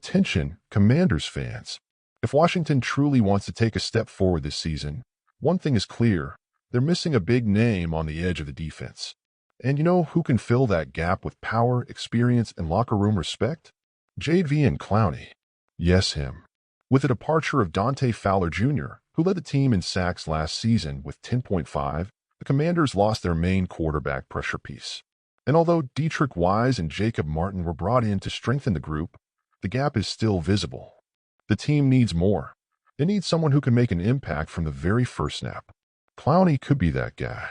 Attention, Commanders fans. If Washington truly wants to take a step forward this season, one thing is clear. They're missing a big name on the edge of the defense. And you know who can fill that gap with power, experience, and locker room respect? Jadeveon Clowney. Yes, him. With the departure of Dante Fowler Jr., who led the team in sacks last season with 10.5, the Commanders lost their main quarterback pressure piece. And although Dietrich Wise and Jacob Martin were brought in to strengthen the group, the gap is still visible. The team needs more. It needs someone who can make an impact from the very first snap. Clowney could be that guy.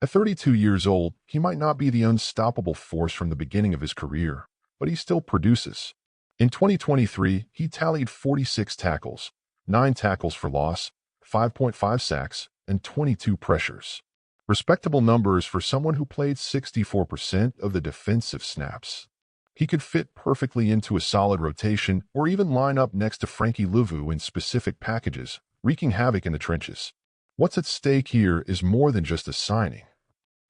At 32 years old, he might not be the unstoppable force from the beginning of his career, but he still produces. In 2023, he tallied 46 tackles, 9 tackles for loss, 5.5 sacks, and 22 pressures. Respectable numbers for someone who played 64% of the defensive snaps. He could fit perfectly into a solid rotation or even line up next to Frankie Louvu in specific packages, wreaking havoc in the trenches. What's at stake here is more than just a signing.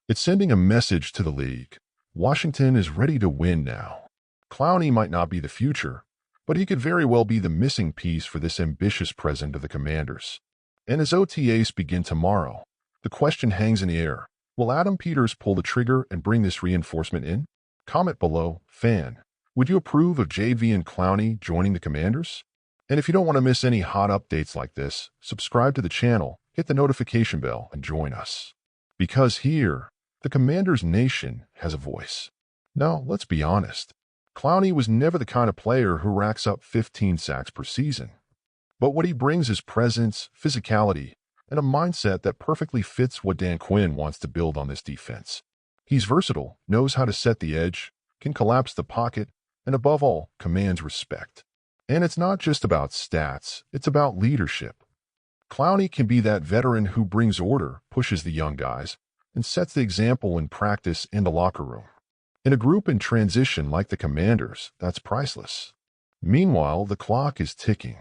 It's sending a message to the league. Washington is ready to win now. Clowney might not be the future, but he could very well be the missing piece for this ambitious present of the Commanders. And as OTAs begin tomorrow, the question hangs in the air. Will Adam Peters pull the trigger and bring this reinforcement in? Comment below, fan. Would you approve of Jadeveon Clowney joining the Commanders? And if you don't want to miss any hot updates like this, subscribe to the channel, hit the notification bell, and join us. Because here, the Commanders Nation has a voice. Now, let's be honest. Clowney was never the kind of player who racks up 15 sacks per season. But what he brings is presence, physicality, and a mindset that perfectly fits what Dan Quinn wants to build on this defense. He's versatile, knows how to set the edge, can collapse the pocket, and above all, commands respect. And it's not just about stats, it's about leadership. Clowney can be that veteran who brings order, pushes the young guys, and sets the example in practice and the locker room. In a group in transition like the Commanders, that's priceless. Meanwhile, the clock is ticking.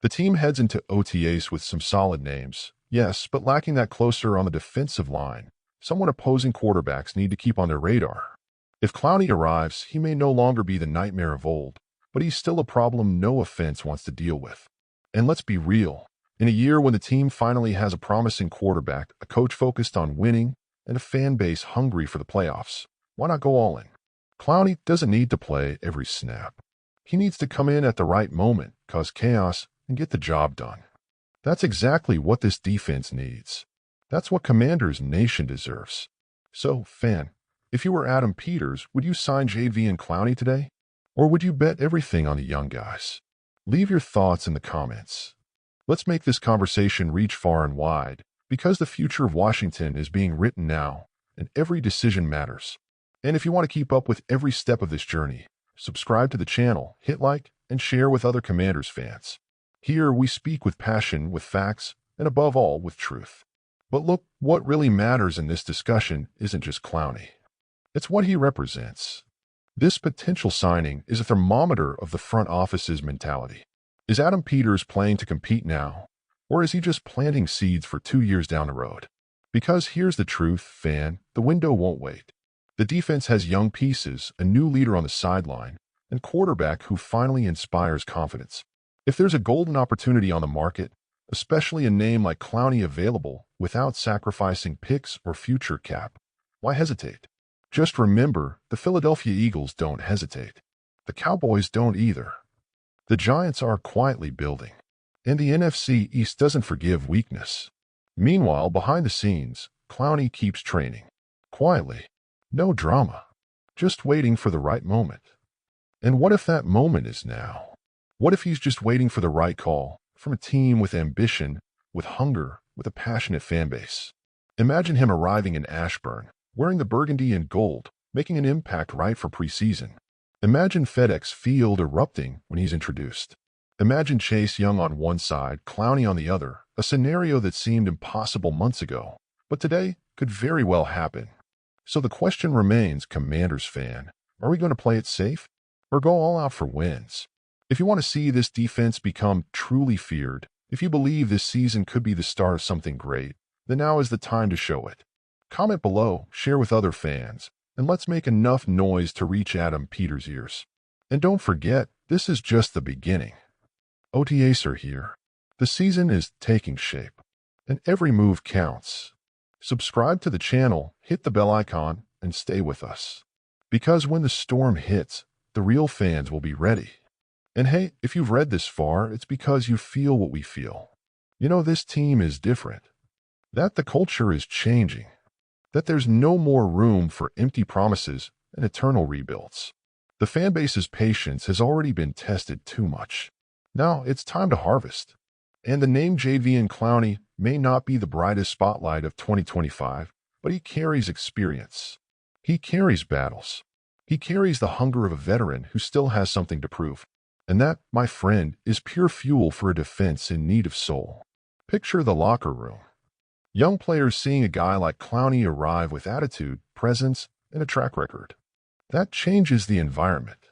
The team heads into OTAs with some solid names, yes, but lacking that closer on the defensive line, someone opposing quarterbacks need to keep on their radar. If Clowney arrives, he may no longer be the nightmare of old, but he's still a problem no offense wants to deal with. And let's be real. In a year when the team finally has a promising quarterback, a coach focused on winning, and a fan base hungry for the playoffs, why not go all in? Clowney doesn't need to play every snap. He needs to come in at the right moment, cause chaos, and get the job done. That's exactly what this defense needs. That's what Commanders Nation deserves. So, fan, if you were Adam Peters, would you sign Jadeveon Clowney today? Or would you bet everything on the young guys? Leave your thoughts in the comments. Let's make this conversation reach far and wide, because the future of Washington is being written now, and every decision matters. And if you want to keep up with every step of this journey, subscribe to the channel, hit like, and share with other Commanders fans. Here we speak with passion, with facts, and above all, with truth. But look, what really matters in this discussion isn't just Clowney. It's what he represents. This potential signing is a thermometer of the front office's mentality. Is Adam Peters playing to compete now, or is he just planting seeds for 2 years down the road? Because here's the truth, fan, the window won't wait. The defense has young pieces, a new leader on the sideline, and quarterback who finally inspires confidence. If there's a golden opportunity on the market, especially a name like Clowney available without sacrificing picks or future cap, why hesitate? Just remember, the Philadelphia Eagles don't hesitate. The Cowboys don't either. The Giants are quietly building. And the NFC East doesn't forgive weakness. Meanwhile, behind the scenes, Clowney keeps training. Quietly. No drama. Just waiting for the right moment. And what if that moment is now? What if he's just waiting for the right call from a team with ambition, with hunger, with a passionate fan base? Imagine him arriving in Ashburn, wearing the Burgundy and Gold, making an impact right for preseason. Imagine FedEx Field erupting when he's introduced. Imagine Chase Young on one side, Clowney on the other, a scenario that seemed impossible months ago, but today could very well happen. So the question remains, Commanders fan, are we going to play it safe or go all out for wins? If you want to see this defense become truly feared, if you believe this season could be the start of something great, then now is the time to show it. Comment below, share with other fans, and let's make enough noise to reach Adam Peters' ears. And don't forget, this is just the beginning. OTAs are here. The season is taking shape, and every move counts. Subscribe to the channel, hit the bell icon, and stay with us. Because when the storm hits, the real fans will be ready. And hey, if you've read this far, it's because you feel what we feel. You know, this team is different. That the culture is changing. That there's no more room for empty promises and eternal rebuilds. The fanbase's patience has already been tested too much. Now it's time to harvest. And the name Jadeveon Clowney may not be the brightest spotlight of 2025, but he carries experience. He carries battles. He carries the hunger of a veteran who still has something to prove. And that, my friend, is pure fuel for a defense in need of soul. Picture the locker room. Young players seeing a guy like Clowney arrive with attitude, presence, and a track record. That changes the environment.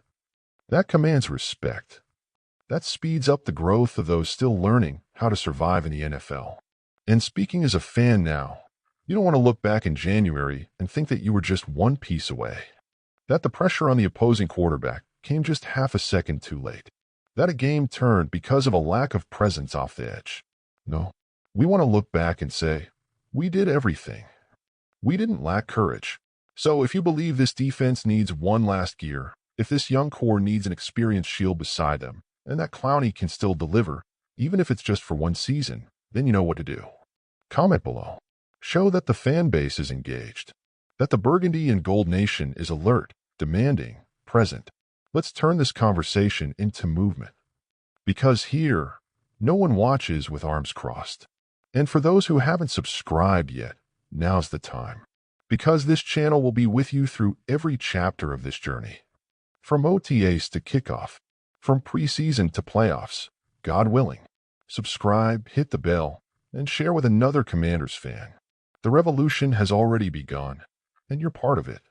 That commands respect. That speeds up the growth of those still learning how to survive in the NFL. And speaking as a fan now, you don't want to look back in January and think that you were just one piece away. That the pressure on the opposing quarterback came just half a second too late. That a game turned because of a lack of presence off the edge. No, we want to look back and say, we did everything. We didn't lack courage. So if you believe this defense needs one last gear, if this young core needs an experienced shield beside them, and that Clowney can still deliver, even if it's just for one season, then you know what to do. Comment below. Show that the fan base is engaged, that the Burgundy and Gold Nation is alert, demanding, present. Let's turn this conversation into movement. Because here, no one watches with arms crossed. And for those who haven't subscribed yet, now's the time. Because this channel will be with you through every chapter of this journey. From OTAs to kickoff, from preseason to playoffs, God willing. Subscribe, hit the bell, and share with another Commanders fan. The revolution has already begun, and you're part of it.